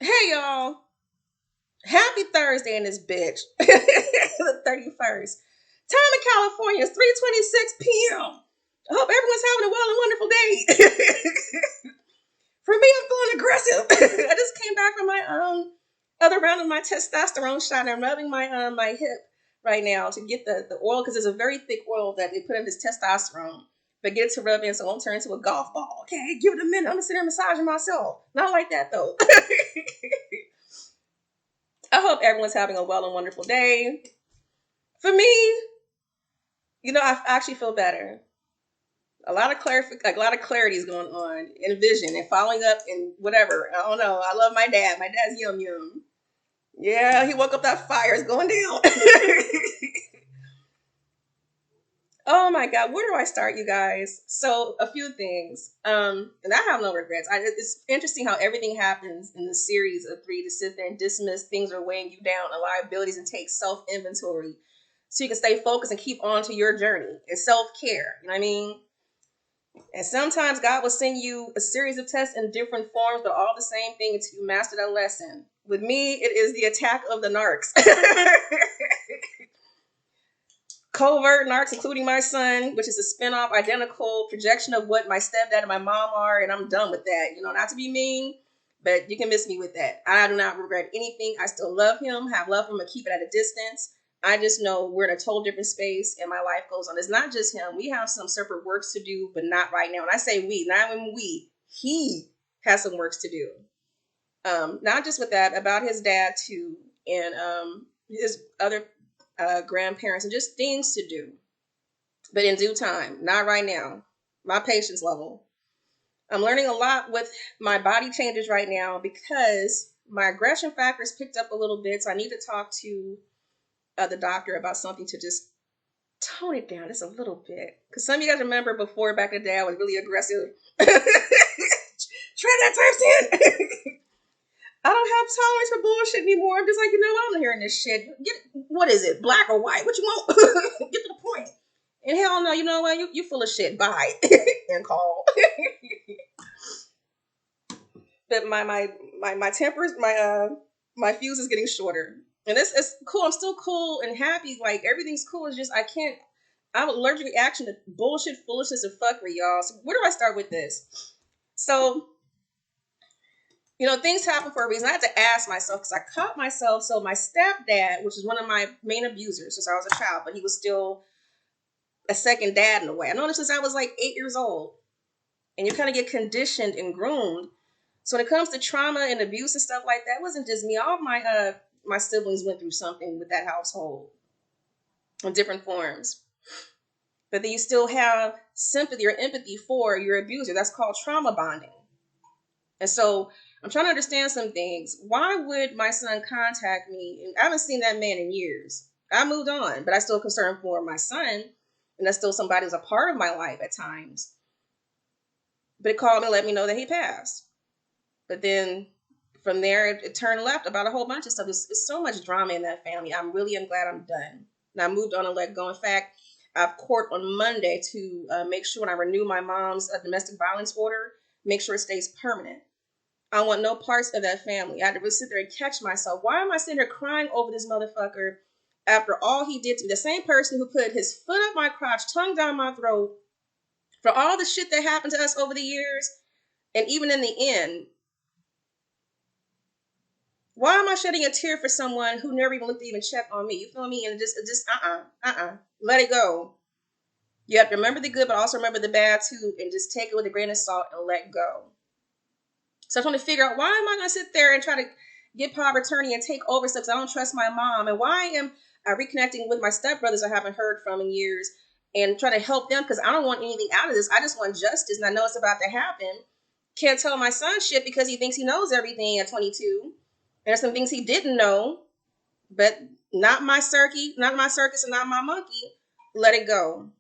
Hey y'all, happy Thursday in this bitch. The 31st. Time in California is 3:26 p.m. I hope everyone's having a well and wonderful day. For me, I'm feeling aggressive. I just came back from my other round of my testosterone shot and I'm rubbing my hip right now to get the oil because it's a very thick oil that they put in this testosterone. But get it to rub in so it won't turn into a golf ball. Okay, give it a minute. I'm gonna sit there massaging myself. Not like that though. I hope everyone's having a well and wonderful day. For me, I actually feel better. A lot of clarity is going on in vision and following up and whatever. I don't know. I love my dad. My dad's yum yum. Yeah, he woke up, that fire is going down. Oh my god, where do I start, you guys? So a few things. And I have no regrets. It's interesting how everything happens in the series of three to sit there and dismiss things are weighing you down and liabilities and take self inventory so you can stay focused and keep on to your journey and self care. You know what I mean? And sometimes God will send you a series of tests in different forms, but all the same thing until you master that lesson. With me, it is the attack of the narcs. Covert narcs, including my son, which is a spin-off, identical projection of what my stepdad and my mom are, and I'm done with that. Not to be mean, but you can miss me with that. I do not regret anything. I still love him, have love for him, and keep it at a distance. I just know we're in a total different space, and my life goes on. It's not just him. We have some separate works to do, but not right now. And I say we, not when we. He has some works to do. Not just with that, about his dad too, and his other grandparents, and just things to do. But in due time, not right now. My patience level. I'm learning a lot with my body changes right now because my aggression factors picked up a little bit. So I need to talk to the doctor about something to just tone it down just a little bit. Because some of you guys remember before, back in the day, I was really aggressive. Try that times 10. I don't have tolerance for bullshit anymore. I'm just like, I'm not hearing this shit. What is it, black or white? What you want? Get to the point. And hell no, you know what? You full of shit. Bye. And call. But my tempers, my fuse is getting shorter. And it's cool. I'm still cool and happy. Like everything's cool. It's just I can't. I'm allergic reaction to bullshit, foolishness, and fuckery, y'all. So where do I start with this? So things happen for a reason. I had to ask myself because I caught myself. So my stepdad, which is one of my main abusers since I was a child, but he was still a second dad in a way. I noticed since I was like 8 years old, and you kind of get conditioned and groomed. So when it comes to trauma and abuse and stuff like that, it wasn't just me. All of my siblings went through something with that household in different forms. But then you still have sympathy or empathy for your abuser. That's called trauma bonding. And so I'm trying to understand some things. Why would my son contact me? And I haven't seen that man in years. I moved on, but I still concerned for my son. And that's still somebody who's a part of my life at times. But it called me and let me know that he passed. But then from there, it turned left about a whole bunch of stuff. It's so much drama in that family. I'm glad I'm done. And I moved on and let go. In fact, I have court on Monday to make sure when I renew my mom's domestic violence order, make sure it stays permanent. I want no parts of that family. I had to really sit there and catch myself. Why am I sitting there crying over this motherfucker after all he did to me? The same person who put his foot up my crotch, tongue down my throat, for all the shit that happened to us over the years, and even in the end, why am I shedding a tear for someone who never even looked to even check on me? You feel me? And just let it go. You have to remember the good, but also remember the bad too, and just take it with a grain of salt and let go. So I was trying to figure out, why am I going to sit there and try to get power of attorney and take over stuff because I don't trust my mom? And why am I reconnecting with my stepbrothers I haven't heard from in years and try to help them because I don't want anything out of this. I just want justice, and I know it's about to happen. Can't tell my son shit because he thinks he knows everything at 22. There's some things he didn't know, but not my circus and not my monkey. Let it go.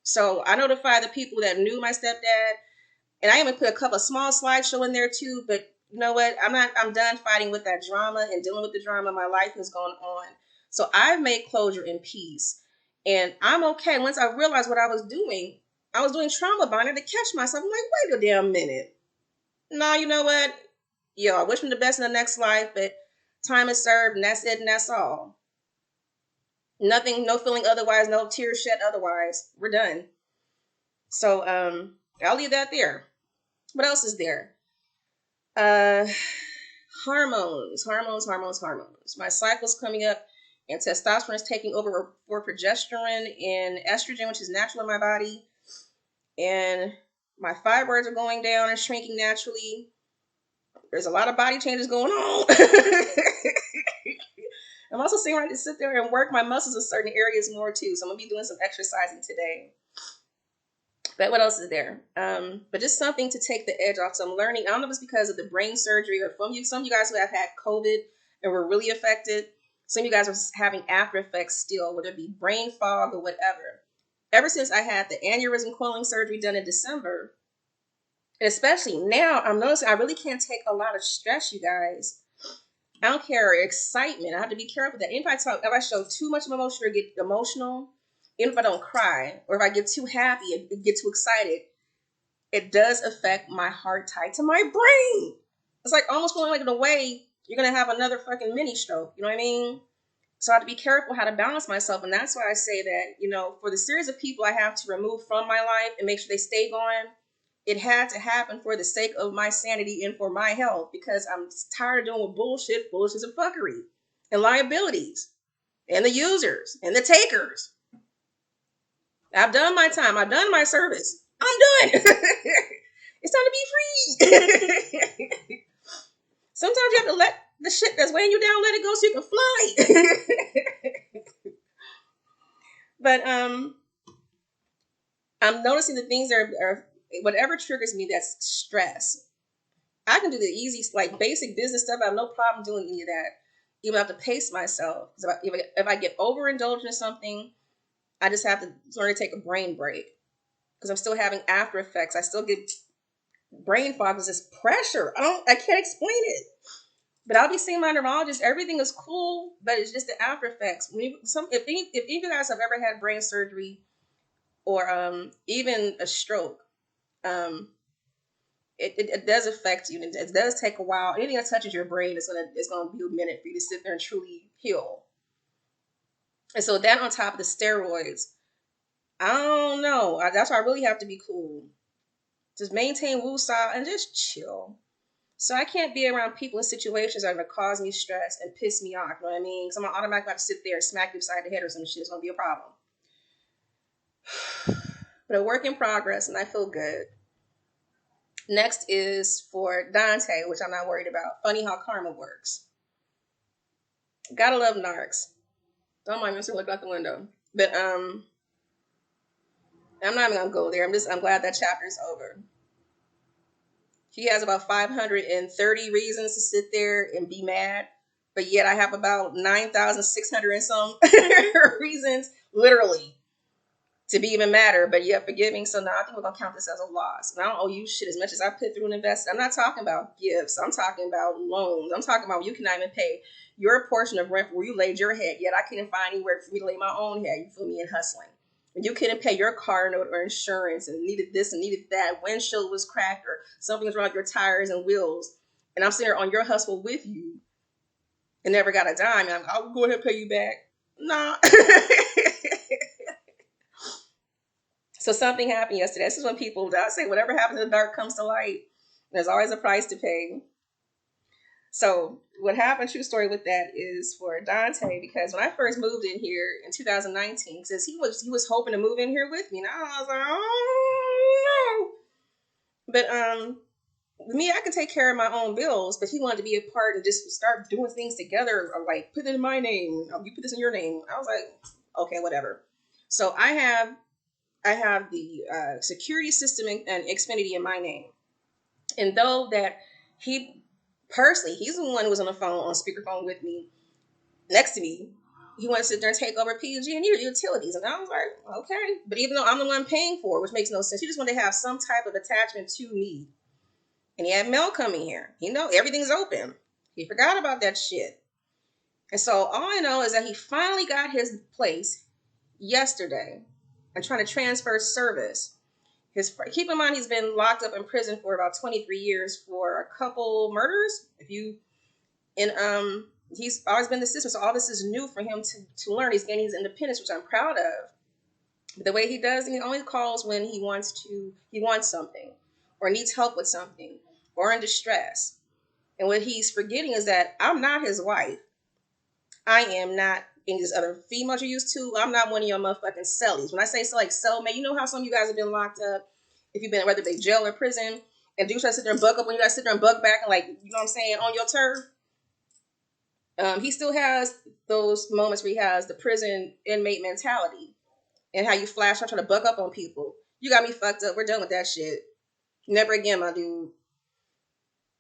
So I notified the people that knew my stepdad, and I even put a couple of small slideshow in there too. But you know what? I'm done fighting with that drama and dealing with the drama. My life has gone on. So I've made closure and peace. And I'm okay. Once I realized what I was doing trauma bonding to catch myself. I'm like, wait a damn minute. No, you know what? I wish him the best in the next life, but time is served, and that's it, and that's all. Nothing, no feeling otherwise, no tears shed otherwise. We're done. So I'll leave that there. What else is there? Uh hormones. My cycle's coming up, and testosterone is taking over for progesterone and estrogen, which is natural in my body. And my fibroids are going down and shrinking naturally. There's a lot of body changes going on. I'm also seeing right to sit there and work my muscles in certain areas more too. So I'm gonna be doing some exercising today. But what else is there? But just something to take the edge off. So I'm learning. I don't know if it's because of the brain surgery or some of you guys who have had COVID and were really affected. Some of you guys are having after effects still, whether it be brain fog or whatever. Ever since I had the aneurysm coiling surgery done in December, and especially now, I'm noticing I really can't take a lot of stress, you guys. I don't care, excitement. I have to be careful that if I show too much emotion or get emotional, even if I don't cry, or if I get too happy and get too excited, it does affect my heart tied to my brain. It's like almost feeling like in a way you're gonna have another fucking mini stroke. You know what I mean? So I have to be careful how to balance myself, and that's why I say that for the series of people I have to remove from my life and make sure they stay going, it had to happen for the sake of my sanity and for my health, because I'm tired of dealing with bullshit and fuckery and liabilities and the users and the takers. I've done my time. I've done my service. I'm done. It's time to be free. Sometimes you have to let the shit that's weighing you down, let it go so you can fly. But I'm noticing the things are whatever triggers me, that's stress. I can do the easy, like basic business stuff. I have no problem doing any of that. Even have to pace myself. If I get overindulged in something, I just have to learn to take a brain break, because I'm still having after effects. I still get brain fog. Is this pressure? I can't explain it. But I'll be seeing my neurologist. Everything is cool, but it's just the after effects. If any of you guys have ever had brain surgery or even a stroke, it does affect you. It does take a while. Anything that touches your brain it's gonna be a minute for you to sit there and truly heal. And so that on top of the steroids, I don't know. That's why I really have to be cool. Just maintain woosah and just chill. So I can't be around people in situations that are gonna cause me stress and piss me off. You know what I mean? Because I'm gonna automatically have to sit there and smack you upside the head or some shit. It's gonna be a problem. But a work in progress, and I feel good. Next is for Dante, which I'm not worried about. Funny how karma works. Gotta love narcs. Don't mind me to look out the window. But I'm not even gonna go there. I'm glad that chapter is over. He has about 530 reasons to sit there and be mad, but yet I have about 9,600 and some reasons, literally, to be even madder, but yet forgiving. So now I think we're gonna count this as a loss. And I don't owe you shit as much as I put through and invested. I'm not talking about gifts. I'm talking about loans. I'm talking about you cannot even pay your portion of rent where you laid your head, yet I couldn't find anywhere for me to lay my own head. You feel me? And hustling. And you couldn't pay your car note or insurance and needed this and needed that. Windshield was cracked or something was wrong with your tires and wheels. And I'm sitting there on your hustle with you and never got a dime. And I'll go ahead and pay you back. Nah. So something happened yesterday. This is when people say whatever happens in the dark comes to light. There's always a price to pay. So what happened, true story with that, is for Dante, because when I first moved in here in 2019, since he was hoping to move in here with me. And I was like, oh no. But me, I can take care of my own bills, but he wanted to be a part and just start doing things together, or like put it in my name. You put this in your name. I was like, okay, whatever. So I have the security system and Xfinity in my name. And though that he's the one who was on the phone, on speakerphone with me, next to me, he wanted to sit there and take over PG and utilities. And I was like, okay. But even though I'm the one paying for it, which makes no sense, he just wanted to have some type of attachment to me. And he had mail coming here. Everything's open. He forgot about that shit. And so all I know is that he finally got his place yesterday and trying to transfer service. Keep in mind, he's been locked up in prison for about 23 years for a couple murders. He's always been the system, so all this is new for him to learn. He's gaining his independence, which I'm proud of. But the way he does, he only calls when he wants something, or needs help with something, or in distress. And what he's forgetting is that I'm not his wife. I am not any of these other females you're used to. I'm not one of your motherfucking cellies. When I say so, like cellmate, you know how some of you guys have been locked up, if you've been whether they jail or prison, and dudes try to sit there and buck up when you guys sit there and buck back and like, you know what I'm saying, on your turf. He still has those moments where he has the prison inmate mentality and how you flash out trying to buck up on people. You got me fucked up. We're done with that shit. Never again, my dude.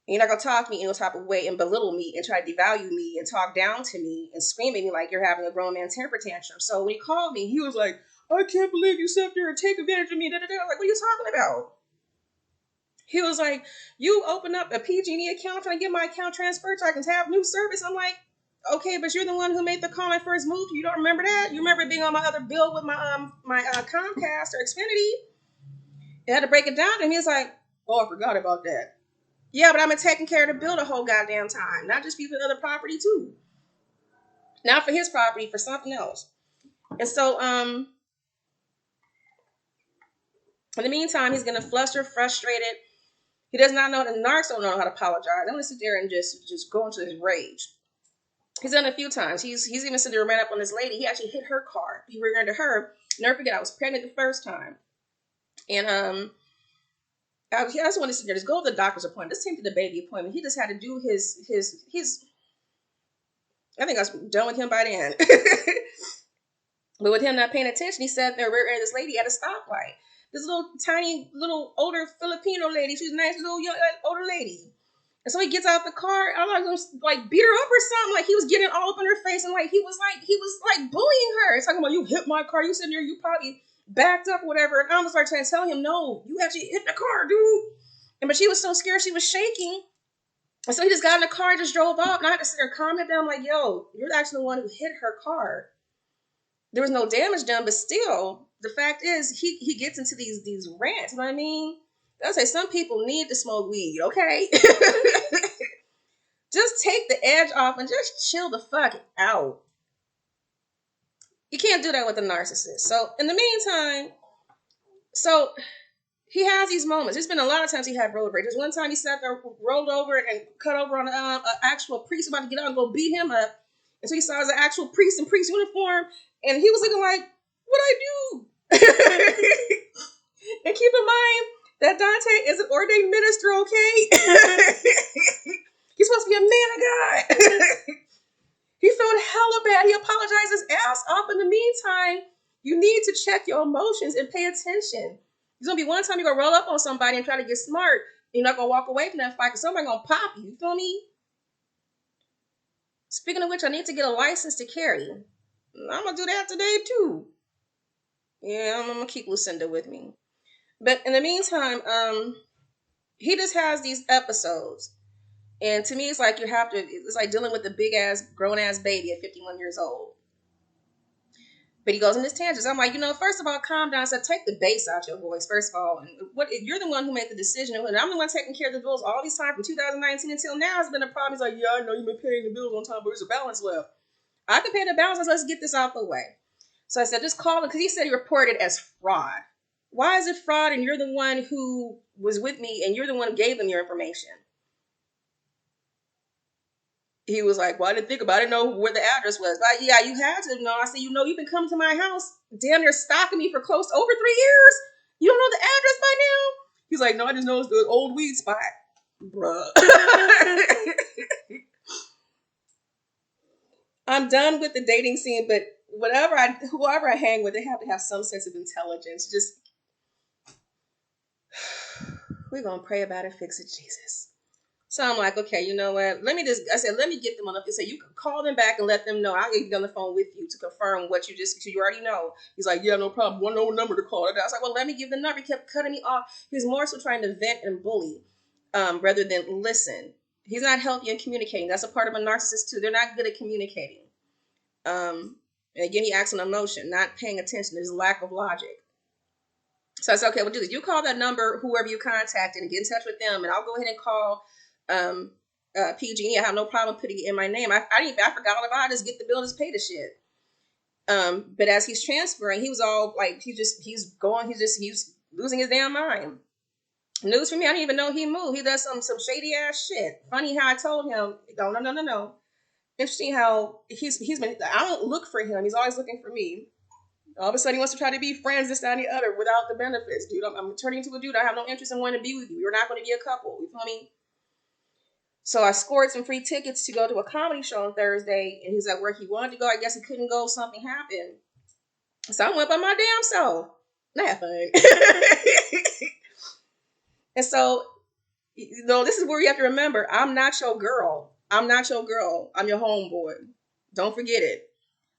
You're not gonna talk to me in no type of way and belittle me and try to devalue me and talk down to me and scream at me like you're having a grown man temper tantrum. So when he called me, he was like, I can't believe you sat there and take advantage of me. Da, da, da. I'm like, what are you talking about? He was like, you open up a PG&E account trying to get my account transferred so I can have new service. I'm like, okay, but you're the one who made the call when I first moved. You don't remember that? You remember being on my other bill with my Comcast or Xfinity? You had to break it down, and he was like, oh, I forgot about that. Yeah, but I've been taking care of the bill the whole goddamn time. Not just for other property too. Not for his property, for something else. And so, in the meantime, he's getting flustered, frustrated. He does not know, the narcs don't know how to apologize. They want to sit there and just go into his rage. He's done it a few times. He's even sit there and ran up on this lady. He actually hit her car. He ran into her. Never forget, I was pregnant the first time. And I just want to sit there, just go to the doctor's appointment. Just take to the baby appointment. He just had to do his. I think I was done with him by then. But with him not paying attention, he sat there rear-ended this lady at a stoplight. This little tiny, little older Filipino lady. She's a nice little young, older lady. And so he gets out the car. I'm like, like beat her up or something. Like he was getting all up in her face, and like he was like bullying her. It's talking about, you hit my car. You sitting there, you probably backed up, or whatever. And I was like trying to tell him, no, you actually hit the car, dude. And but she was so scared, she was shaking. And so he just got in the car and just drove off. And I had to sit there and comment down, like, yo, you're actually the one who hit her car. There was no damage done, but still, the fact is, he gets into these rants. You know what I mean? I'll say some people need to smoke weed, okay? Just take the edge off and just chill the fuck out. You can't do that with a narcissist. So in the meantime, so he has these moments. There's been a lot of times he had road rage. There's one time he sat there, rolled over and cut over on an actual priest about to get out and go beat him up. And so he saw as an actual priest in priest uniform, and he was looking like, what'd I do? And keep in mind that Dante is an ordained minister, okay? He's supposed to be a man of God. He felt hella bad. He apologized his ass off. In the meantime, you need to check your emotions and pay attention. There's going to be one time you're going to roll up on somebody and try to get smart. You're not going to walk away from that fight because somebody's going to pop you. You feel me? Speaking of which, I need to get a license to carry. I'm going to do that today, too. Yeah, I'm going to keep Lucinda with me. But in the meantime, he just has these episodes. And to me, it's like it's like dealing with a big-ass, grown-ass baby at 51 years old. But he goes in his tangents. I'm like, first of all, calm down. So take the bass out your voice, first of all. And you're the one who made the decision. And I'm the one taking care of the bills all these time from 2019 until now. It's been a problem. He's like, yeah, I know you've been paying the bills on time, but there's a balance left. I can pay the balance. Let's get this out the way. So I said, just call him, because he said he reported it as fraud. Why is it fraud? And you're the one who was with me, and you're the one who gave them your information. He was like, well, I didn't think about it. I didn't know where the address was. But yeah, you had to know. I said, you've been coming to my house damn near stalking me for close to over 3 years. You don't know the address by now? He's like, no, I just know it's the old weed spot. Bruh. I'm done with the dating scene, but whoever I hang with, they have to have some sense of intelligence. Just, we're going to pray about it, fix it, Jesus. So I'm like, okay, you know what? Let me get them on up. They say, you can call them back and let them know. I'll get on the phone with you to confirm what you already know. He's like, yeah, no problem. One number to call. I was like, well, let me give the number. He kept cutting me off. He was more so trying to vent and bully rather than listen. He's not healthy in communicating. That's a part of a narcissist too. They're not good at communicating. And again, he acts on emotion, not paying attention. There's lack of logic. So I said, okay, well, do this. You call that number, whoever you contacted, and get in touch with them, and I'll go ahead and call um, PG&E. I have no problem putting it in my name. I forgot all about it. Just get the bill, just pay the shit. But as he's transferring, he was all like, he's losing his damn mind. News for me, I didn't even know he moved. He does some shady ass shit. Funny how I told him, no. Interesting how he's been. I don't look for him. He's always looking for me. All of a sudden, he wants to try to be friends, this, that, and the other, without the benefits, dude. I'm turning into a dude. I have no interest in wanting to be with you. You're not going to be a couple. You feel me? So I scored some free tickets to go to a comedy show on Thursday, and he's at where he wanted to go. I guess he couldn't go. Something happened. So I went by my damn self. And I had fun. And so, this is where you have to remember, I'm not your girl. I'm not your girl. I'm your homeboy. Don't forget it.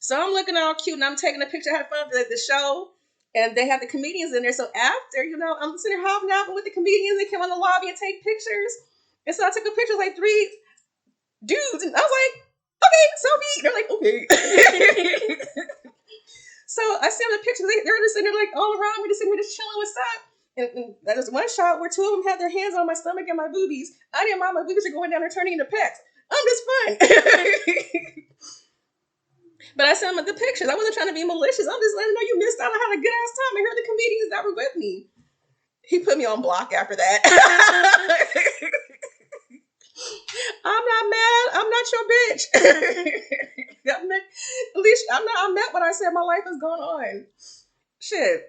So I'm looking all cute and I'm taking a picture. I had fun at the show. And they have the comedians in there. So after, I'm sitting there hopping with the comedians. They came on the lobby and take pictures. And so I took a picture of like 3 dudes. And I was like, okay, selfie. They're like, okay. So I sent them the pictures. They're just sitting there like all around me, just sitting here just chilling. What's up? And that was one shot where 2 of them had their hands on my stomach and my boobies. I didn't mind my boobies are going down and turning into pecs. I'm just fun. But I sent them the pictures. I wasn't trying to be malicious. I'm just letting them know you missed out. I had a good ass time. I heard the comedians that were with me. He put me on block after that. I'm not mad. I'm not your bitch. At least I'm not what I said my life is going on. Shit.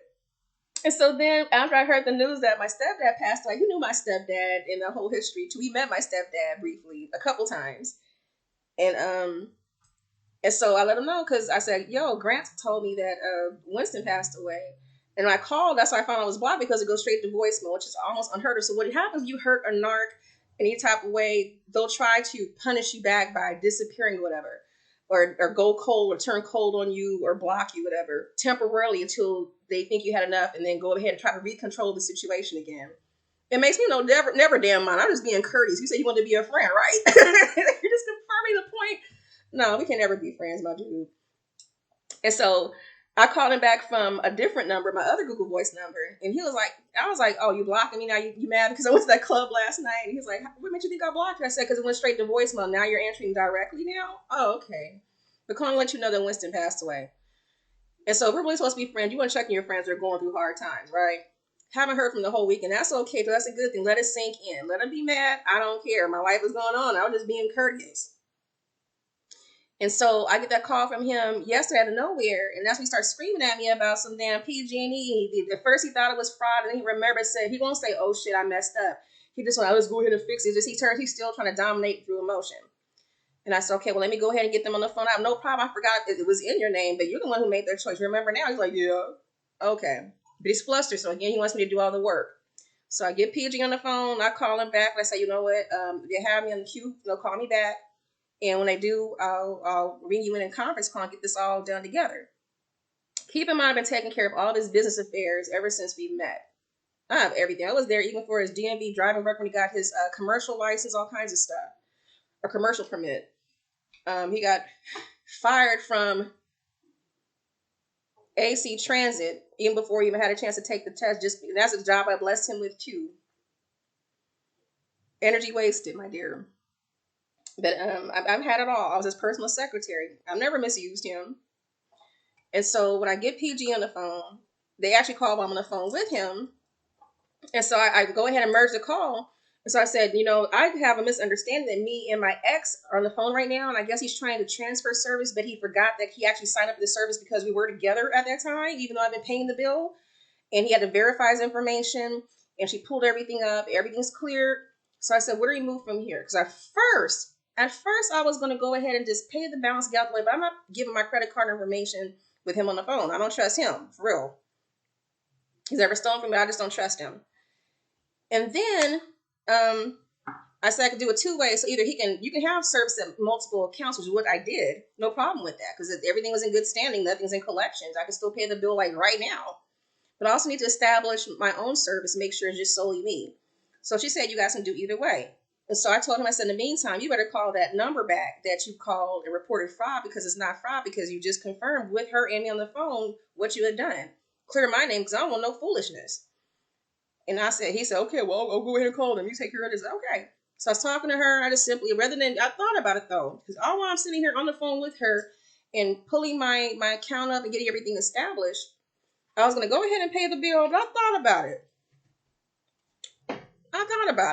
And so then after I heard the news that my stepdad passed away, you knew my stepdad in the whole history too. We met my stepdad briefly a couple times. And so I let him know because I said, yo, Grant told me that Winston passed away. And when I called, that's why I found I was blocked because it goes straight to voicemail, which is almost unheard of. So what happens, you hurt a narc in any type of way, they'll try to punish you back by disappearing or whatever. Or go cold or turn cold on you or block you, whatever, temporarily until they think you had enough and then go ahead and try to recontrol the situation again. It makes me never damn mind. I'm just being courteous. You said you want to be a friend, right? You're just confirming the point. No, we can never be friends, my dude. And so I called him back from a different number, my other Google Voice number. And I was like, oh, you blocking me now? You mad because I went to that club last night? And he's like, what made you think I blocked you? I said, because it went straight to voicemail. Now you're answering directly now? Oh, okay. But calling to let you know that Winston passed away. And so if we're really supposed to be friends, you want to check on your friends that are going through hard times, right? Haven't heard from the whole week, and that's okay, but that's a good thing. Let it sink in. Let them be mad. I don't care. My life is going on. I was just being courteous. And so I get that call from him yesterday out of nowhere, and that's when he starts screaming at me about some damn PG&E. At first he thought it was fraud, and then he remembered, said, he won't say, oh shit, I messed up. He just went, let's go ahead and fix it. He's still trying to dominate through emotion. And I said, okay, well, let me go ahead and get them on the phone. I have no problem. I forgot it was in your name, but you're the one who made their choice. Remember now? He's like, yeah. Okay. But he's flustered, so again, he wants me to do all the work. So I get PG on the phone. I call him back. I say, you know what? If you have me on the queue, they'll call me back. And when they do, I'll ring you in a conference call and get this all done together. Keep in mind, I've been taking care of all his business affairs ever since we met. I have everything. I was there even for his DMV driving record when he got his commercial license, all kinds of stuff. A commercial permit. He got fired from AC Transit even before he even had a chance to take the test. That's a job I blessed him with too. Energy wasted, my dear. But I've had it all. I was his personal secretary. I've never misused him. And so when I get PG on the phone, they actually call while I'm on the phone with him. And so I go ahead and merge the call. And so I said, I have a misunderstanding that me and my ex are on the phone right now. And I guess he's trying to transfer service, but he forgot that he actually signed up for the service because we were together at that time, even though I've been paying the bill. And he had to verify his information. And she pulled everything up. Everything's clear. So I said, where do we move from here? Because at first I was going to go ahead and just pay the balance, get out the way. But I'm not giving my credit card information with him on the phone. I don't trust him, for real. He's ever stolen from me. I just don't trust him. And then I said I could do it 2 ways. So either you can have service at multiple accounts, which is what I did. No problem with that because everything was in good standing. Nothing's in collections. I can still pay the bill like right now. But I also need to establish my own service, make sure it's just solely me. So she said you guys can do either way. And so I told him, I said, in the meantime, you better call that number back that you called and reported fraud because it's not fraud because you just confirmed with her and me on the phone what you had done. clear my name because I don't want no foolishness. And he said, okay, well, I'll go ahead and call them. You take care of this. Okay. So I was talking to her. I just simply, I thought about it though, because all while I'm sitting here on the phone with her and pulling my account up and getting everything established, I was going to go ahead and pay the bill, but I thought about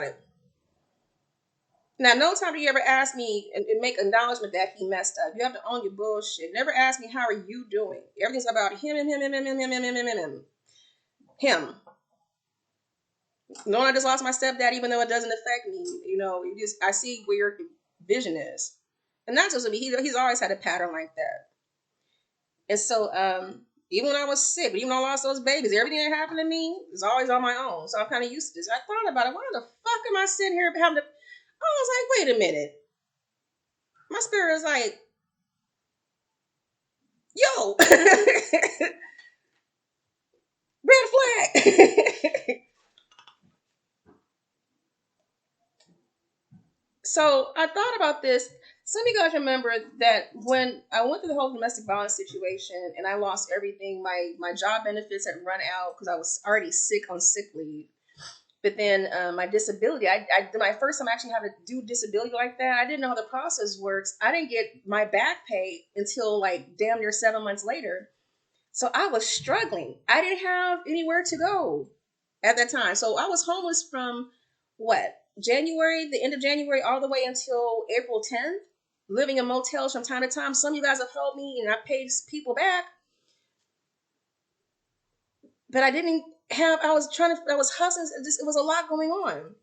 it. Now, no time do you ever ask me and make acknowledgement that he messed up. You have to own your bullshit. Never ask me, how are you doing? Everything's about him. Him. Knowing I just lost my stepdad, even though it doesn't affect me, I see where your vision is. And not just with me, he's always had a pattern like that. And so, even when I was sick, even when I lost those babies, everything that happened to me was always on my own. So I'm kind of used to this. I thought about it. Why the fuck am I sitting here having to... I was like, wait a minute. My spirit was like, yo, red flag. So I thought about this. Some of you guys remember that when I went through the whole domestic violence situation and I lost everything, my job benefits had run out because I was already sick on sick leave. But then my disability, my first time actually having to do disability like that, I didn't know how the process works. I didn't get my back pay until like damn near 7 months later. So I was struggling. I didn't have anywhere to go at that time. So I was homeless from January, the end of January, all the way until April 10th, living in motels from time to time. Some of you guys have helped me and I paid people back. But I didn't have, I was hustling. It was a lot going on.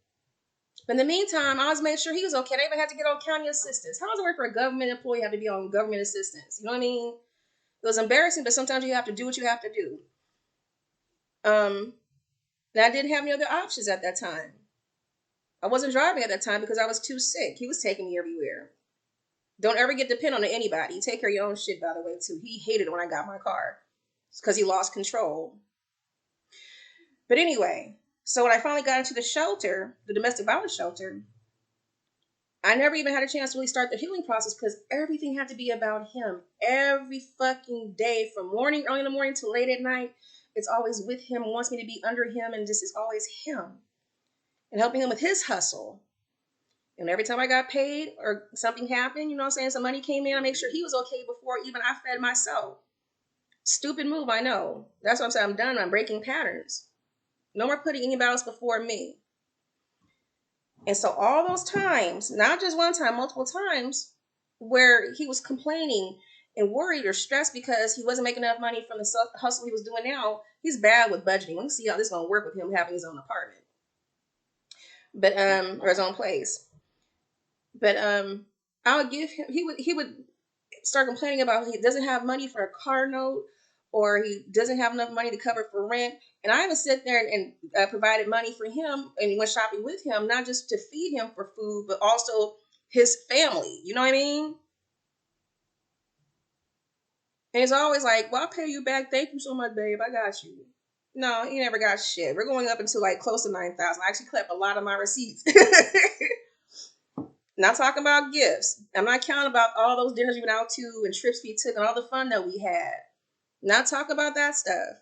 But in the meantime, I was making sure he was okay. I even had to get on county assistance. How does it work for a government employee have to be on government assistance? You know what I mean? It was embarrassing, but sometimes you have to do what you have to do. And I didn't have any other options at that time. I wasn't driving at that time because I was too sick. He was taking me everywhere. Don't ever get dependent on anybody. You take care of your own shit, by the way, too. He hated it when I got my car. It's because he lost control. But anyway, so when I finally got into the shelter, the domestic violence shelter, I never even had a chance to really start the healing process because everything had to be about him. Every fucking day, from early in the morning to late at night, it's always with him, wants me to be under him, and just is always him. And helping him with his hustle. And every time I got paid or something happened, you know what I'm saying, some money came in, I make sure he was okay before even I fed myself. Stupid move, I know. That's what I'm saying. I'm done. I'm breaking patterns. No more putting anybody else before me. And so all those times, not just one time, multiple times, where he was complaining and worried or stressed because he wasn't making enough money from the hustle he was doing now, he's bad with budgeting. Let's see how this is going to work with him having his own apartment. But or his own place. But I would give him, he would start complaining about he doesn't have money for a car note or he doesn't have enough money to cover for rent. And I even sit there and provided money for him and went shopping with him, not just to feed him for food, but also his family. You know what I mean? And it's always like, well, I'll pay you back. Thank you so much, babe. I got you. No, he never got shit. We're going up into like close to 9,000. I actually clipped a lot of my receipts. Not talking about gifts. I'm not counting about all those dinners we went out to and trips we took and all the fun that we had. Not talking about that stuff.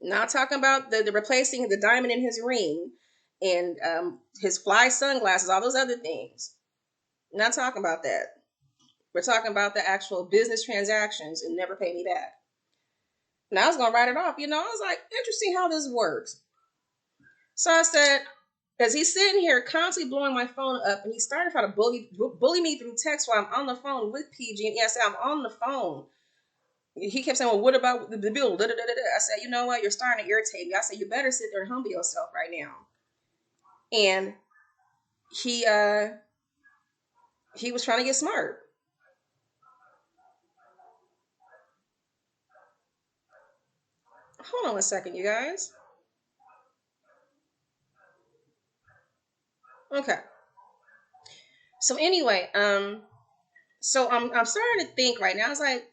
Not talking about the replacing the diamond in his ring and his fly sunglasses, all those other things. Not talking about that. We're talking about the actual business transactions and never pay me back. And I was going to write it off. I was like, interesting how this works. So I said, as he's sitting here constantly blowing my phone up and he's starting to try to bully me through text while I'm on the phone with PG. And I said, I'm on the phone. He kept saying, well, what about the bill? Da, da, da, da. I said, you know what? You're starting to irritate me. I said, you better sit there and humble yourself right now. And he was trying to get smart. Hold on a second, you guys. Okay. So anyway, so I'm starting to think right now. I was like,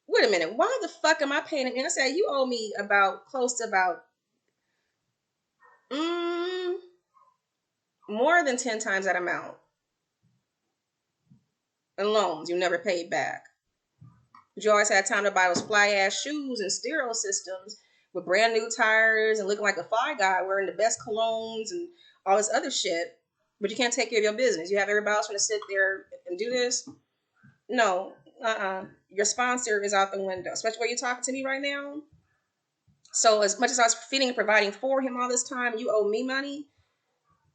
wait a minute, why the fuck am I paying him? And I said, you owe me close to about more than 10 times that amount in loans you never paid back. But you always had time to buy those fly ass shoes and stereo systems with brand new tires and looking like a fly guy wearing the best colognes and all this other shit. But you can't take care of your business. You have everybody else trying to sit there and do this. No, your sponsor is out the window, especially where you're talking to me right now. So as much as I was feeding and providing for him all this time, you owe me money.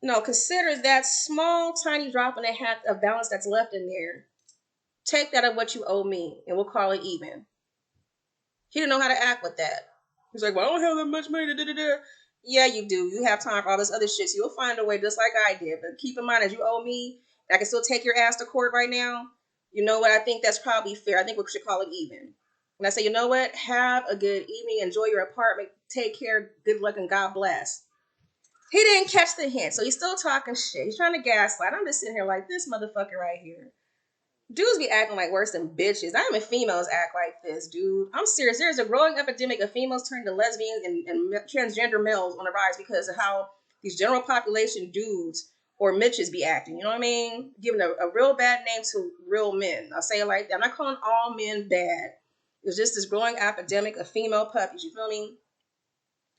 No, consider that small, tiny drop in a hat of balance that's left in there. Take that of what you owe me, and we'll call it even. He didn't know how to act with that. He's like, well, I don't have that much money. Da, da, da. Yeah, you do. You have time for all this other shit, so you'll find a way just like I did. But keep in mind, as you owe me, I can still take your ass to court right now. You know what? I think that's probably fair. I think we should call it even. And I say, you know what? Have a good evening. Enjoy your apartment. Take care. Good luck and God bless. He didn't catch the hint, so he's still talking shit. He's trying to gaslight. I'm just sitting here like this motherfucker right here. Dudes be acting like worse than bitches. Not even females act like this, dude. I'm serious. There's a growing epidemic of females turning to lesbians and transgender males on the rise because of how these general population dudes or Mitches be acting. You know what I mean? Giving a real bad name to real men. I'll say it like that. I'm not calling all men bad. It's just this growing epidemic of female puppies. You feel me?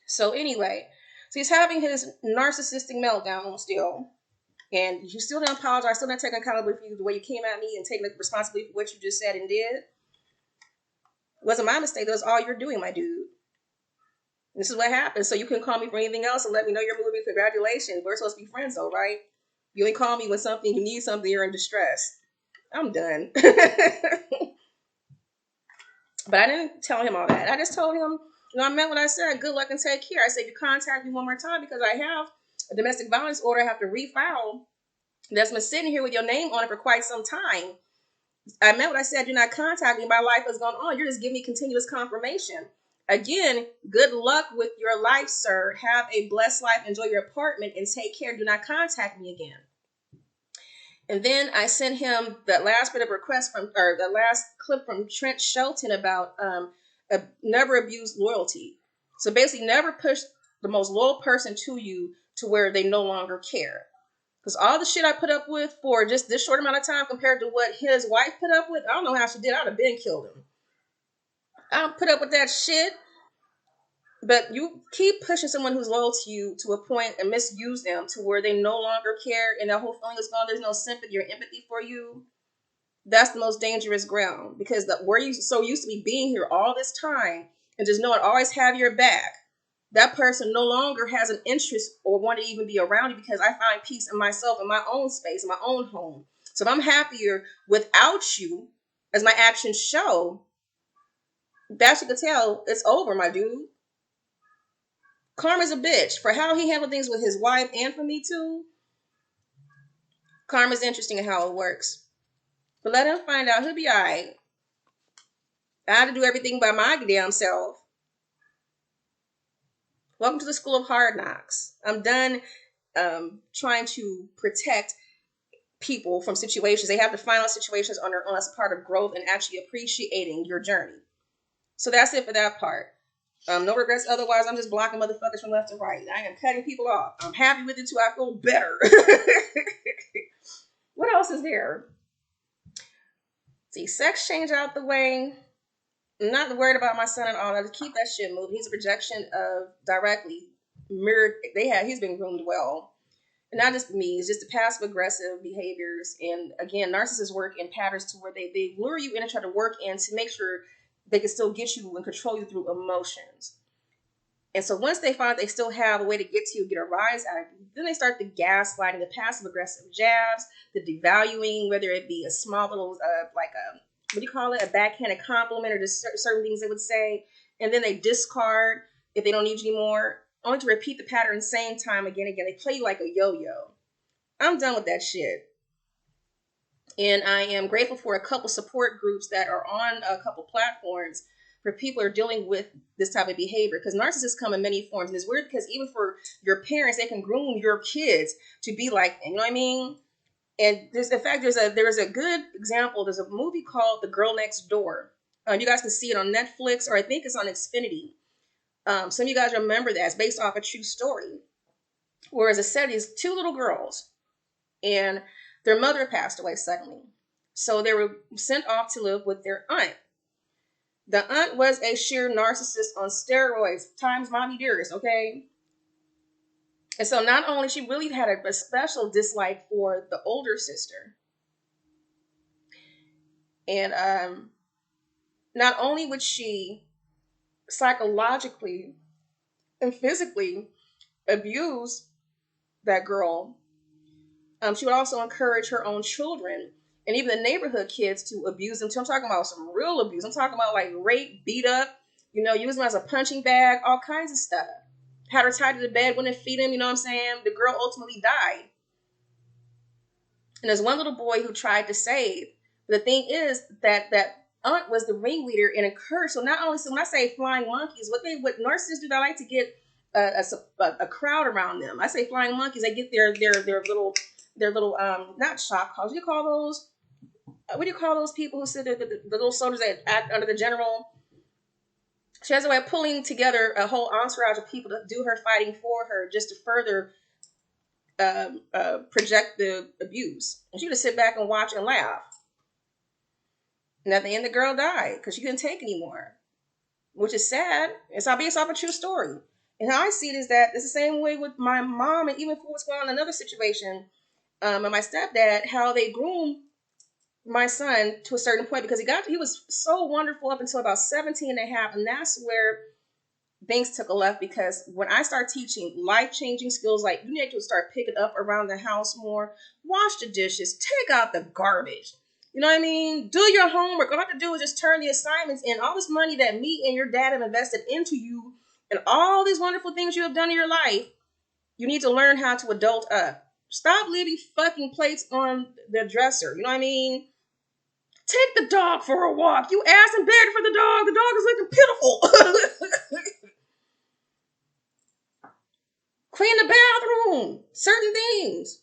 So anyway, so he's having his narcissistic meltdown still. And you still didn't apologize, still not taking accountability for the way you came at me and taking responsibility for what you just said and did. It wasn't my mistake. That was all you're doing, my dude. This is what happened. So you couldn't call me for anything else and let me know you're moving. Congratulations. We're supposed to be friends though, right? You only call me when you need something, you're in distress. I'm done. But I didn't tell him all that. I just told him, I meant what I said. Good luck and take care. I said, if you contact me one more time because I have a domestic violence order I have to refile that's been sitting here with your name on it for quite some time. I meant what I said. Do not contact me. My life has gone on. You're just giving me continuous confirmation. Again, good luck with your life, sir. Have a blessed life. Enjoy your apartment and take care. Do not contact me again. And then I sent him that last bit of request or the last clip from Trent Shelton about never abuse loyalty. So basically, never push the most loyal person to you to where they no longer care. Because all the shit I put up with for just this short amount of time compared to what his wife put up with, I don't know how she did. I'd have been killed him. I don't put up with that shit. But you keep pushing someone who's loyal to you to a point and misuse them to where they no longer care and their whole feeling is gone. There's no sympathy or empathy for you. That's the most dangerous ground because where you so used to be being here all this time and just know I always have your back. That person no longer has an interest or want to even be around you because I find peace in myself, in my own space, in my own home. So if I'm happier without you, as my actions show, that you could tell it's over, my dude. Karma's a bitch. For how he handled things with his wife and for me too, Karma's interesting in how it works. But let him find out. He'll be all right. I had to do everything by my damn self. Welcome to the School of Hard Knocks. I'm done trying to protect people from situations. They have to find out situations on their own as part of growth and actually appreciating your journey. So that's it for that part. No regrets otherwise. I'm just blocking motherfuckers from left and right. I am cutting people off. I'm happy with it too. I feel better. What else is there? See, sex change out the way. I'm not worried about my son at all. I just keep that shit moving. He's a projection of directly mirrored. He's been groomed well. And not just me, it's just the passive aggressive behaviors. And again, narcissists work in patterns to where they lure you in and try to work in to make sure they can still get you and control you through emotions. And so once they find they still have a way to get to you, get a rise out of you, then they start the gaslighting, the passive aggressive jabs, the devaluing, whether it be a small little, what do you call it? A backhanded compliment or just certain things they would say. And then they discard if they don't need you anymore, only to repeat the pattern same time again and again. They play you like a yo-yo. I'm done with that shit. And I am grateful for a couple support groups that are on a couple platforms for people who are dealing with this type of behavior. Because narcissists come in many forms. And it's weird because even for your parents, they can groom your kids to be like them. You know what I mean? And there's a good example. There's a movie called The Girl Next Door. You guys can see it on Netflix, or I think it's on Xfinity. Some of you guys remember that. It's based off a true story. Whereas I said, these two little girls, and their mother passed away suddenly. So they were sent off to live with their aunt. The aunt was a sheer narcissist on steroids times mommy dearest, okay? And so not only she really had a special dislike for the older sister, and not only would she psychologically and physically abuse that girl, she would also encourage her own children and even the neighborhood kids to abuse them too. I'm talking about some real abuse. I'm talking about like rape, beat up, use them as a punching bag, all kinds of stuff. Had her tied to the bed, wouldn't feed him, you know what I'm saying? The girl ultimately died. And there's one little boy who tried to save. But the thing is that aunt was the ringleader and encouraged. So not only, so when I say flying monkeys, what narcissists do, they like to get a crowd around them. I say flying monkeys, they get their little not shock collars. What do you call those? What do you call those people who sit there, the little soldiers that act under the general? She has a way of pulling together a whole entourage of people to do her fighting for her, just to further project the abuse. And she would sit back and watch and laugh. And at the end, the girl died because she couldn't take anymore, which is sad. It's based off a true story. And how I see it is that it's the same way with my mom, and even for what's going on in another situation, and my stepdad, how they groom my son to a certain point, because he was so wonderful up until about 17 and a half. And that's where things took a left, because when I start teaching life-changing skills, like you need to start picking up around the house more, wash the dishes, take out the garbage. You know what I mean? Do your homework. All I have to do is just turn the assignments in. All this money that me and your dad have invested into you and all these wonderful things you have done in your life, you need to learn how to adult up. Stop leaving fucking plates on the dresser. You know what I mean? Take the dog for a walk. You asked and begged for the dog. The dog is looking pitiful. Clean the bathroom. Certain things.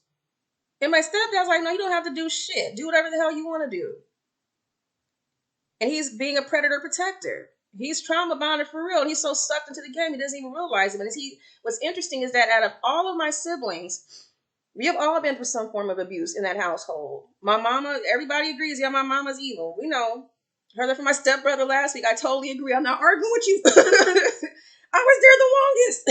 And my stepdad's like, no, you don't have to do shit. Do whatever the hell you want to do. And he's being a predator protector. He's trauma bonded for real. He's so sucked into the game, he doesn't even realize it. And what's interesting is that out of all of my siblings, we have all been through some form of abuse in that household. My mama, everybody agrees, yeah, my mama's evil. We know. Heard that from my stepbrother last week. I totally agree. I'm not arguing with you. I was there the longest.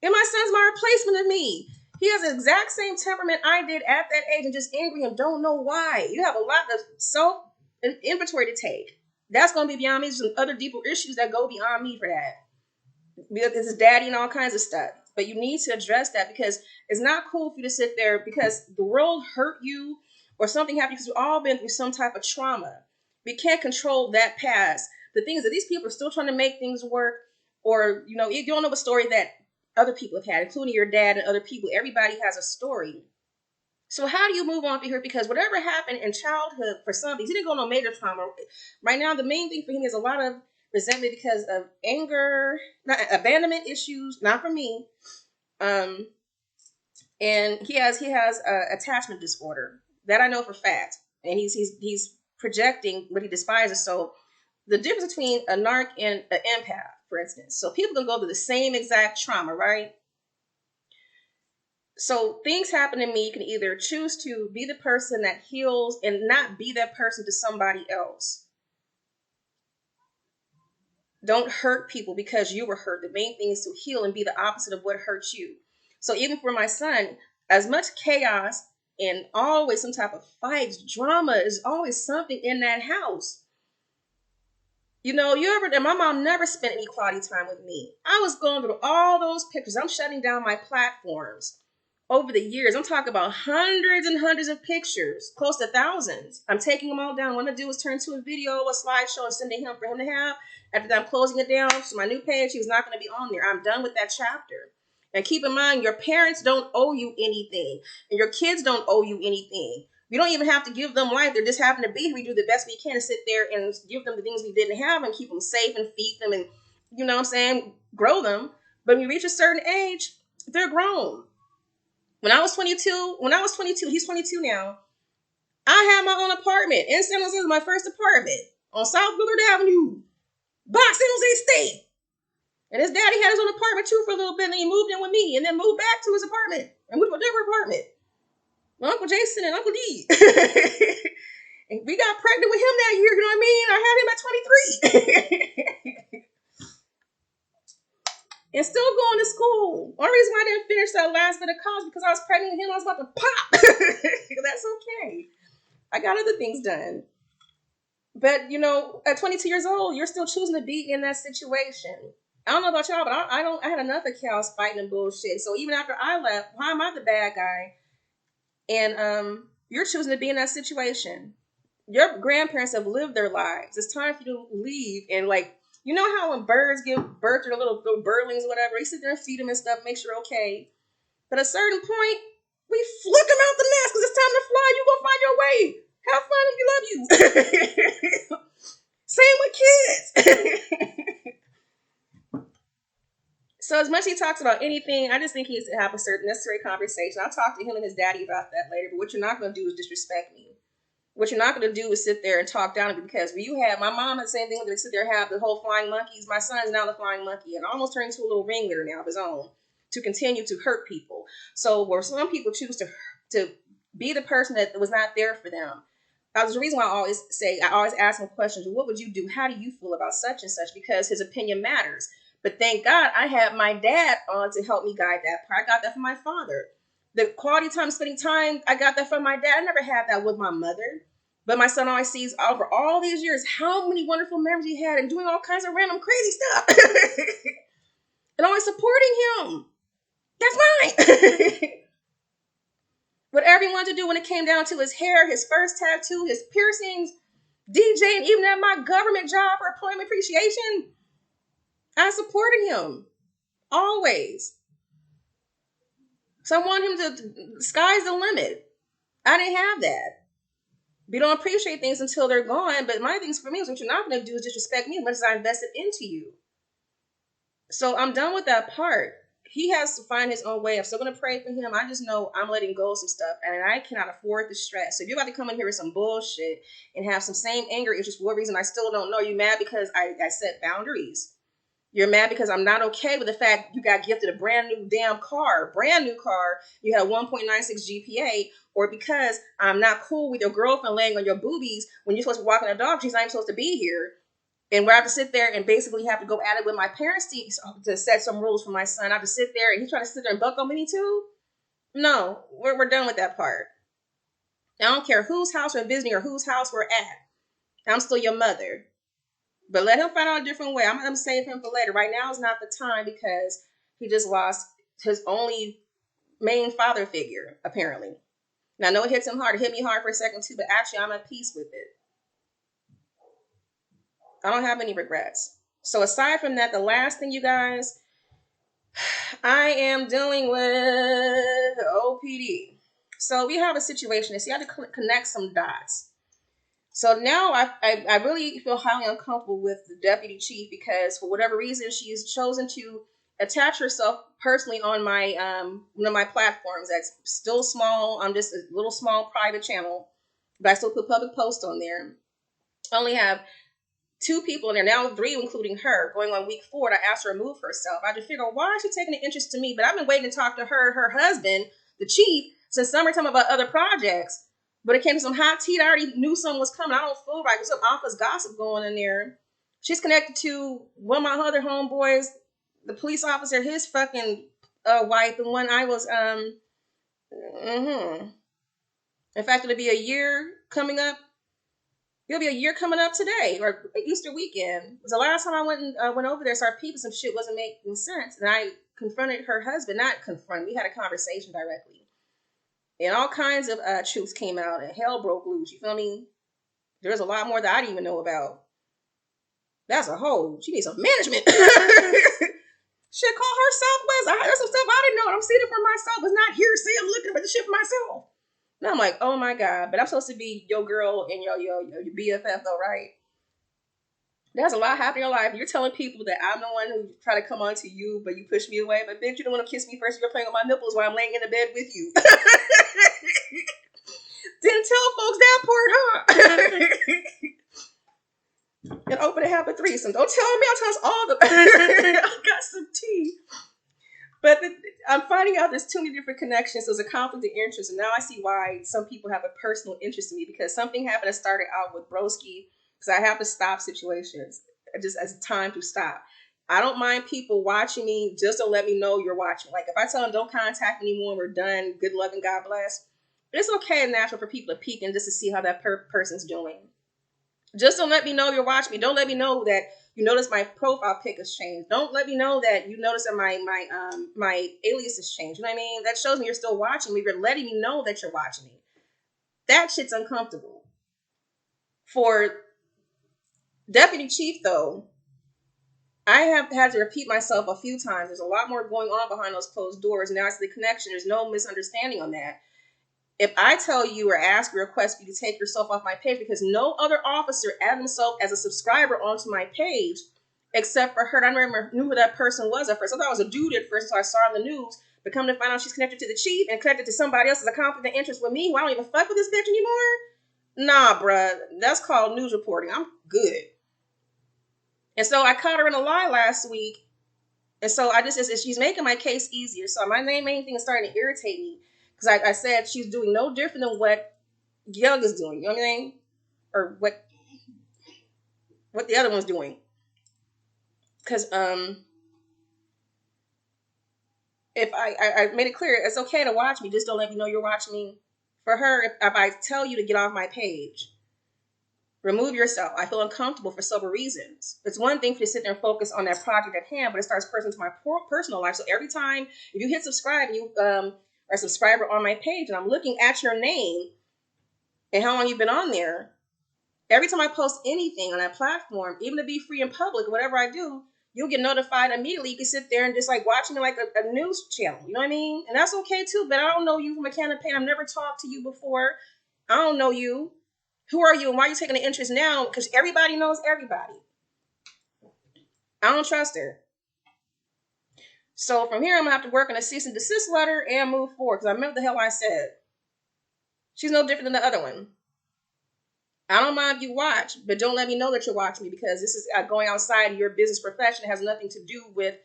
And my son's my replacement of me. He has the exact same temperament I did at that age, and just angry and don't know why. You have a lot of self-inventory to take. That's going to be beyond me. There's some other deeper issues that go beyond me for that. Because it's his daddy and all kinds of stuff. But you need to address that, because it's not cool for you to sit there because the world hurt you or something happened, because we've all been through some type of trauma. We can't control that past. The thing is that these people are still trying to make things work, or, you don't know a story that other people have had, including your dad and other people. Everybody has a story. So how do you move on from here? Because whatever happened in childhood for some, he didn't go no major trauma. Right now, the main thing for him is a lot of resentment because of anger, not abandonment issues, not for me. And he has attachment disorder. That I know for fact. And he's projecting what he despises. So the difference between a narc and an empath, for instance. So people can go through the same exact trauma, right? So things happen to me. You can either choose to be the person that heals and not be that person to somebody else. Don't hurt people because you were hurt. The main thing is to heal and be the opposite of what hurts you. So even for my son, as much chaos and always some type of fights, drama is always something in that house. And my mom never spent any quality time with me. I was going through all those pictures. I'm shutting down my platforms over the years. I'm talking about hundreds and hundreds of pictures, close to thousands. I'm taking them all down. What I'm going to do is turn to a video, a slideshow, and sending him for him to have. After that, I'm closing it down. So my new page, he was not going to be on there. I'm done with that chapter. And keep in mind, your parents don't owe you anything. And your kids don't owe you anything. We don't even have to give them life. They just happen to be here. We do the best we can to sit there and give them the things we didn't have and keep them safe and feed them and, grow them. But when you reach a certain age, they're grown. When I was 22, he's 22 now, I had my own apartment in San Jose, my first apartment on South Willard Avenue, Box, San Jose State. And his daddy had his own apartment too for a little bit, and then he moved in with me and then moved back to his apartment and moved to a different apartment. My Uncle Jason and Uncle D. And we got pregnant with him that year, you know what I mean? I had him at 23. And still going to school. One reason why I didn't finish that last bit of college because I was pregnant with him, I was about to pop. That's okay. I got other things done. But, at 22 years old, you're still choosing to be in that situation. I don't know about y'all, but I had enough of chaos, fighting, and bullshit. So even after I left, why am I the bad guy? And you're choosing to be in that situation. Your grandparents have lived their lives. It's time for you to leave. And you know how when birds give birth to their little birdlings or whatever, you sit there and feed them and stuff, make sure okay. But at a certain point, we flick them out the nest because it's time to fly. You go find your way. Have fun if you love you. Same with kids. So as much as he talks about anything, I just think he needs to have a certain necessary conversation. I'll talk to him and his daddy about that later. But what you're not going to do is disrespect me. What you're not going to do is sit there and talk down to me because when you have, my mom had the same thing, they sit there and have the whole flying monkeys. My son is now the flying monkey and almost turned into a little ringleader now of his own to continue to hurt people. So where some people choose to be the person that was not there for them. That's the reason why I always ask him questions. What would you do? How do you feel about such and such? Because his opinion matters. But thank God I had my dad on to help me guide that part. I got that from my father. The quality time, spending time, I got that from my dad. I never had that with my mother. But my son always sees over all these years how many wonderful memories he had and doing all kinds of random crazy stuff. And always supporting him. That's mine. Whatever he wanted to do when it came down to his hair, his first tattoo, his piercings, DJing, even at my government job for employment appreciation, I supported him. Always. So I want him to, sky's the limit. I didn't have that. We don't appreciate things until they're gone. But my things for me is what you're not going to do is disrespect me as much as I invested into you. So I'm done with that part. He has to find his own way. I'm still going to pray for him. I just know I'm letting go of some stuff. And I cannot afford the stress. So if you're about to come in here with some bullshit and have some same anger issues for what reason I still don't know. You mad because I set boundaries? You're mad because I'm not okay with the fact you got gifted a brand new damn car, you had a 1.96 GPA, or because I'm not cool with your girlfriend laying on your boobies when you're supposed to be walking a dog, she's not even supposed to be here. And where I have to sit there and basically have to go at it with my parents to set some rules for my son. I have to sit there and he's trying to sit there and buck on me too? No, we're done with that part. I don't care whose house we're visiting or whose house we're at. I'm still your mother. But let him find out a different way. I'm going to save him for later. Right now is not the time because he just lost his only main father figure, apparently. Now, I know it hits him hard. It hit me hard for a second, too, but actually, I'm at peace with it. I don't have any regrets. So aside from that, the last thing, you guys, I am dealing with OPD. So we have a situation. So you have to connect some dots. So now I really feel highly uncomfortable with the deputy chief because for whatever reason she's chosen to attach herself personally on my one of my platforms that's still small. I'm just a little small private channel, but I still put public posts on there. I only have 2 people in there now, 3 including her. Going on week 4, and I asked her to remove herself. I just figured, why is she taking an interest to me? But I've been waiting to talk to her and her husband, the chief, since summertime about other projects. But it came to some hot tea. I already knew something was coming. I don't feel right. There's some office gossip going in there. She's connected to one of my other homeboys, the police officer, his fucking wife, the one I was, In fact, it'll be a year coming up. It'll be a year coming up today, or Easter weekend. It was the last time I went over there, started peeping some shit wasn't making sense. And I confronted her husband. Not confronted. We had a conversation directly. And all kinds of truths came out, and hell broke loose. You feel me? There's a lot more that I didn't even know about. That's a hoe. She needs some management. Shit, call her Southwest. There's some stuff I didn't know. I'm seeing it for myself. It's not hearsay. I'm looking at the shit for myself. And I'm like, oh my God. But I'm supposed to be your girl and your BFF though, right? There's a lot happening in your life. You're telling people that I'm the one who tried to come on to you, but you pushed me away. But bitch, you don't want to kiss me first. You're playing with my nipples while I'm laying in the bed with you. Didn't tell folks that part, huh? And open to have a threesome. Don't tell me. I'll tell us all the. I got some tea. But I'm finding out there's too many different connections. So there's a conflict of interest, and now I see why some people have a personal interest in me because something happened that started out with Broski. Because I have to stop situations just as time to stop. I don't mind people watching me just to let me know you're watching. Like if I tell them don't contact me anymore, we're done. Good luck and God bless. It's okay and natural for people to peek and just to see how that person's doing. Just don't let me know you're watching me. Don't let me know that you notice my profile pic has changed. Don't let me know that you notice that my alias has changed. You know what I mean? That shows me you're still watching me. You're letting me know that you're watching me. That shit's uncomfortable. For Deputy Chief, though, I have had to repeat myself a few times. There's a lot more going on behind those closed doors. Now it's the connection. There's no misunderstanding on that. If I tell you or ask or request you to take yourself off my page because no other officer added himself as a subscriber onto my page except for her, I never knew who that person was at first. I thought it was a dude at first, so I saw it in the news. But come to find out she's connected to the chief and connected to somebody else as a conflict of interest with me who I don't even fuck with this bitch anymore. Nah, bruh. That's called news reporting. I'm good. And so I caught her in a lie last week. And so I just, she's making my case easier. So my main thing is starting to irritate me. Because I said she's doing no different than what Young is doing. You know what I mean? Or what the other one's doing. Because if I made it clear, it's okay to watch me. Just don't let me know you're watching me. For her, if I tell you to get off my page, remove yourself. I feel uncomfortable for several reasons. It's one thing for you to sit there and focus on that project at hand, but it starts personal to my personal life. So every time if you hit subscribe, you are a subscriber on my page, and I'm looking at your name and how long you've been on there. Every time I post anything on that platform, even to be free in public, whatever I do, you'll get notified immediately. You can sit there and just like watch me like a news channel. You know what I mean? And that's okay too. But I don't know you from a can of paint. I've never talked to you before. I don't know you. Who are you and why are you taking an interest now? Because everybody knows everybody. I don't trust her. So from here, I'm going to have to work on a cease and desist letter and move forward because I meant the hell I said. She's no different than the other one. I don't mind if you watch, but don't let me know that you're watching me because this is going outside of your business profession. It has nothing to do with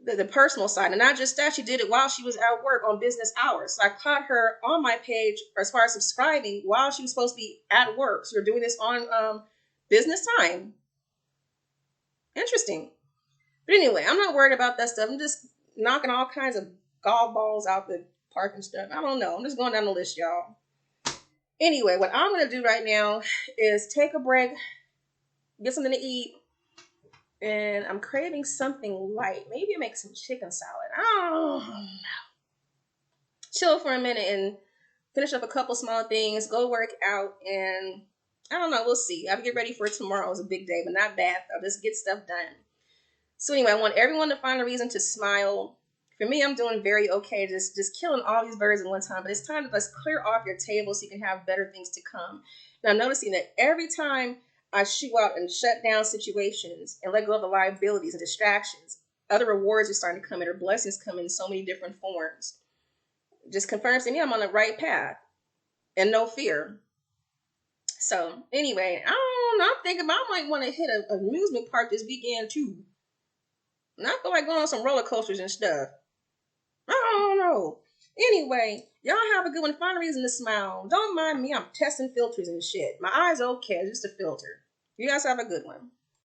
the personal side. And not just that, she did it while she was at work on business hours. So I caught her on my page as far as subscribing while she was supposed to be at work. So you're doing this on business time. Interesting. But anyway, I'm not worried about that stuff. I'm just knocking all kinds of golf balls out the park and stuff. I don't know. I'm just going down the list, y'all. Anyway, what I'm going to do right now is take a break, get something to eat, and I'm craving something light. Maybe make some chicken salad. I don't know. Chill for a minute and finish up a couple small things, go work out, and I don't know. We'll see. I'll get ready for tomorrow. It's a big day, but not bad. I'll just get stuff done. So anyway, I want everyone to find a reason to smile. For me, I'm doing very okay, just killing all these birds at one time. But it's time to just clear off your table so you can have better things to come. And I'm noticing that every time I shoot out and shut down situations and let go of the liabilities and distractions, other rewards are starting to come in, or blessings come in so many different forms. Just confirms to me I'm on the right path and no fear. So anyway, I don't know. I'm thinking I might want to hit an amusement park this weekend too. And I feel like going on some roller coasters and stuff. I don't know. Anyway, y'all have a good one. Find a reason to smile. Don't mind me. I'm testing filters and shit. My eyes are okay. It's just a filter. You guys have a good one.